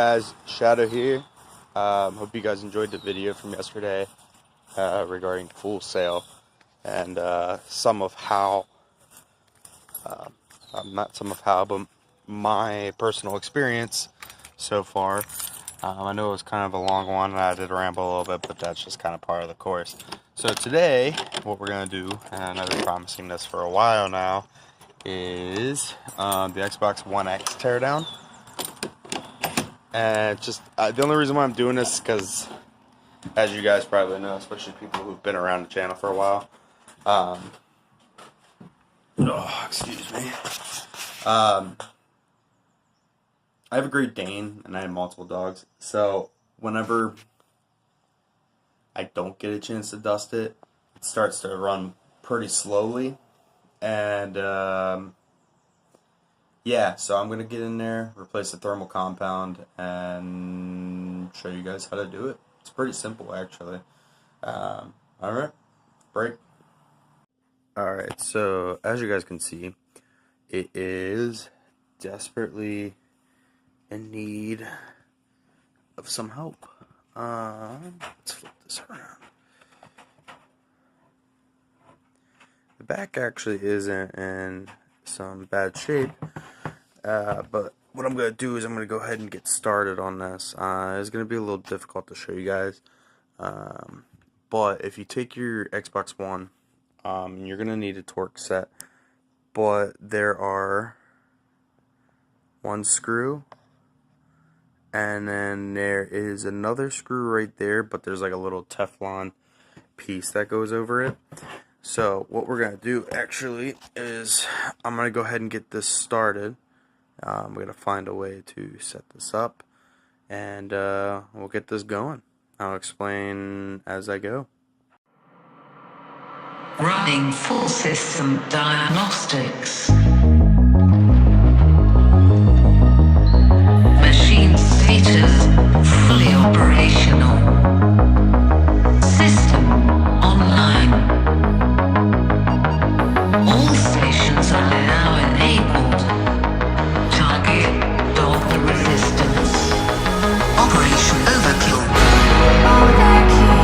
guys, Shadow here. Hope you guys enjoyed the video from yesterday regarding Full Sail and but my personal experience so far. I know it was kind of a long one and I did ramble a little bit, but that's just kind of part of the course. So today, what we're going to do, and I've been promising this for a while now, is the Xbox One X Teardown. And just the only reason why I'm doing this is because, as you guys probably know, especially people who've been around the channel for a while, excuse me. I have a Great Dane and I have multiple dogs, so whenever I don't get a chance to dust it, it starts to run pretty slowly, and yeah, so I'm gonna get in there, replace the thermal compound, and show you guys how to do it. It's pretty simple, actually. Alright, break. Alright, so as you guys can see, it is desperately in need of some help. Let's flip this around. The back actually isn't in some bad shape, but what I'm going to do is I'm going to go ahead and get started on this. It's going to be a little difficult to show you guys, but if you take your Xbox One, you're going to need a torque set, but there are one screw, and then there is another screw right there, but there's like a little Teflon piece that goes over it. So what we're going to do actually is I'm going to go ahead and get this started. We're going to find a way to set this up, and we'll get this going. I'll explain as I go. Running full system diagnostics. Machine status fully operational. System online. All stations are now enabled. Target dog the resistance. Operation Overkill. Overkill.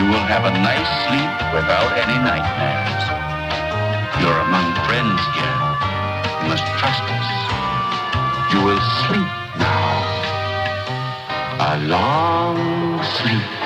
will have a nice sleep without any nightmares. You're among friends here. You must trust us. You will sleep now. A long sleep.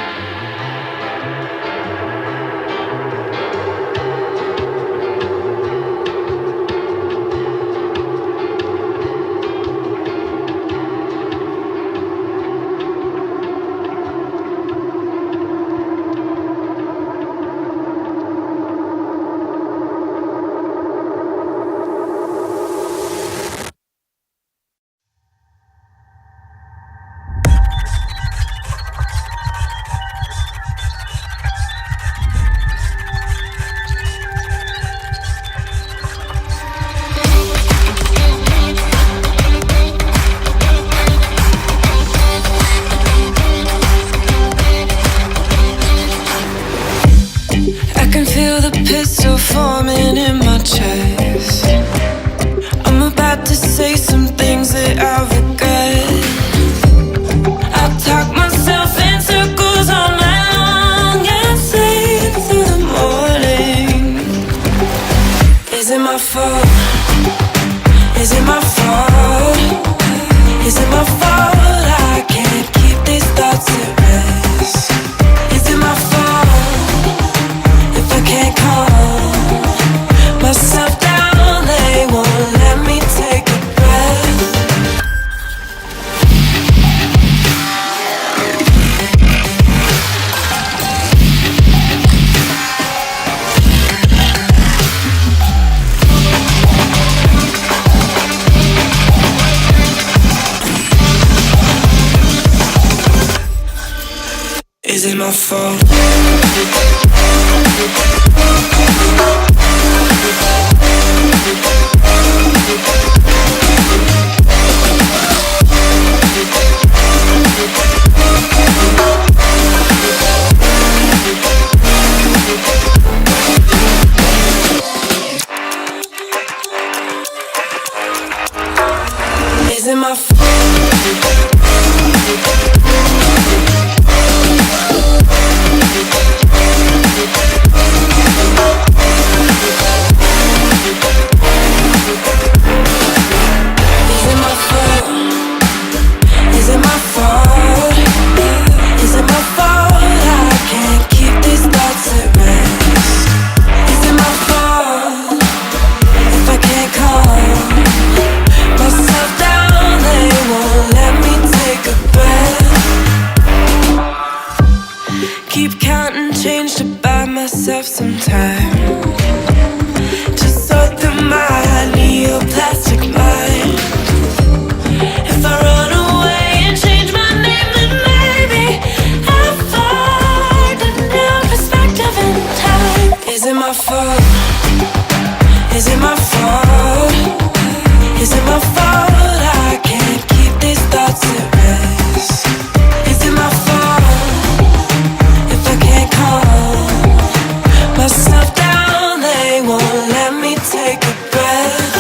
pistol forming in my chest. I'm about to say some things that I regret. I talk myself in circles all night long and sleep through the morning. Is it my fault? Is it my fault? Is it my fault I can't keep these thoughts at rest? Is it my fault if I can't calm myself down? They won't let me take a breath. Is it my fault? Is it my fault? Keep counting change to buy myself some time to sort through my neoplastic mind. If I run away and change my name, then maybe I'll find a new perspective in time. Is it my fault? Is it my fault? Is it my fault I can't keep these thoughts at rest? Is it my fault if I can't calm myself down? They won't let me take a breath.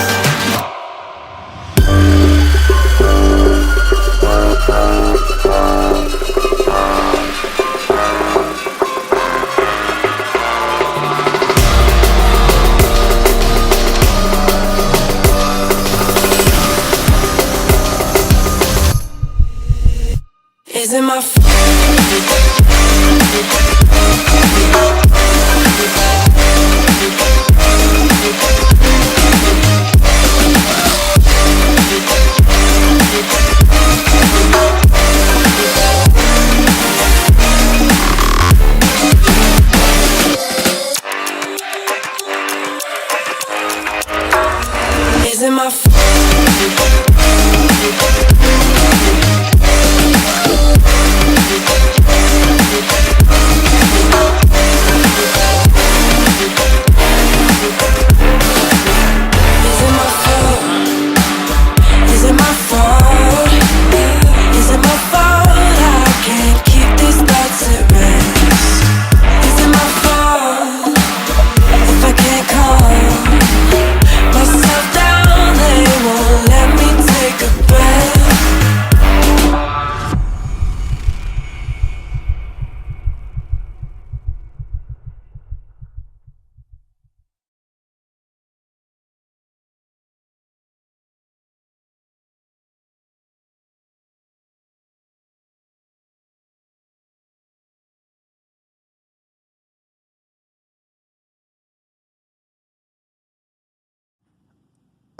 Is it my fault? Is it my fault?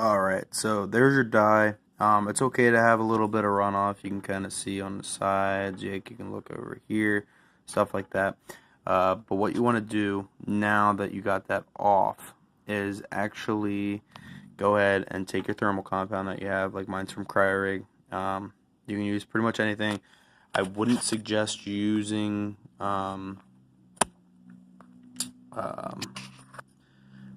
Alright, so there's your die. It's okay to have a little bit of runoff. You can kind of see on the sides. You can look over here, stuff like that. But what you want to do now that you got that off is actually go ahead and take your thermal compound that you have, like mine's from CryoRig. You can use pretty much anything. I wouldn't suggest using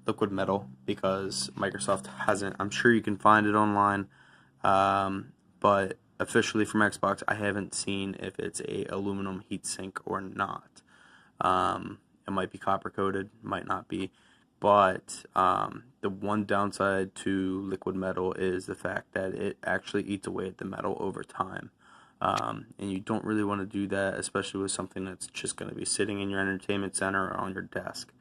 liquid metal because Microsoft hasn't. I'm sure you can find it online, but officially from Xbox, I haven't seen if it's a aluminum heatsink or not. It might be copper coated, might not be, but the one downside to liquid metal is the fact that it actually eats away at the metal over time. And you don't really want to do that, especially with something that's just going to be sitting in your entertainment center or on your desk.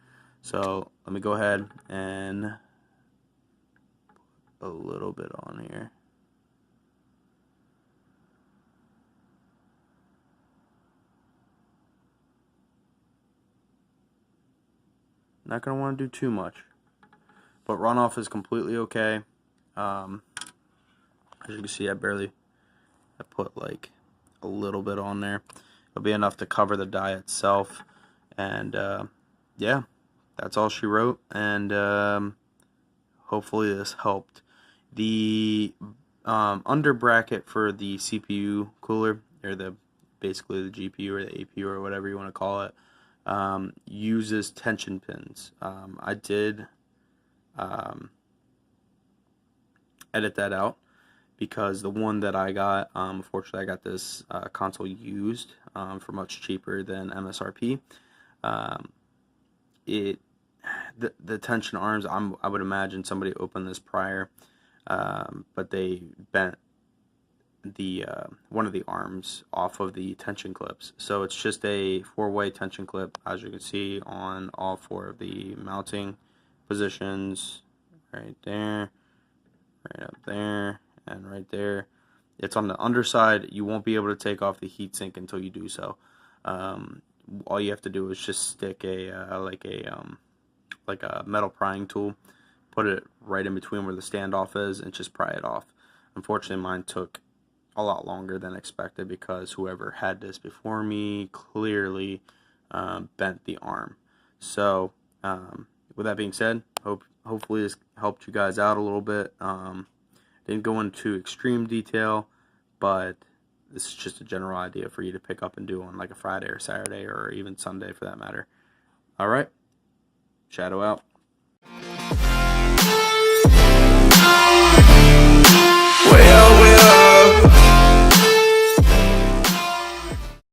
So let me go ahead and put a little bit on here. Not going to want to do too much, but runoff is completely okay. As you can see, I put like a little bit on there. It'll be enough to cover the die itself, and yeah. That's all she wrote, and hopefully this helped. The under bracket for the CPU cooler, or basically the GPU or the APU or whatever you want to call it, uses tension pins. I did edit that out because the one that I got, unfortunately I got this console used for much cheaper than MSRP. The tension arms, I would imagine somebody opened this prior, but they bent the one of the arms off of the tension clips. So it's just a 4-way tension clip, as you can see on all 4 of the mounting positions, right there, right up there, and right there. It's on the underside. You won't be able to take off the heatsink until you do so. All you have to do is just stick like a metal prying tool, put it right in between where the standoff is, and just pry it off. Unfortunately, mine took a lot longer than expected because whoever had this before me clearly bent the arm. So with that being said, hopefully this helped you guys out a little bit. Didn't go into extreme detail, but this is just a general idea for you to pick up and do on like a Friday or Saturday or even Sunday for that matter. Alright, Shadow out.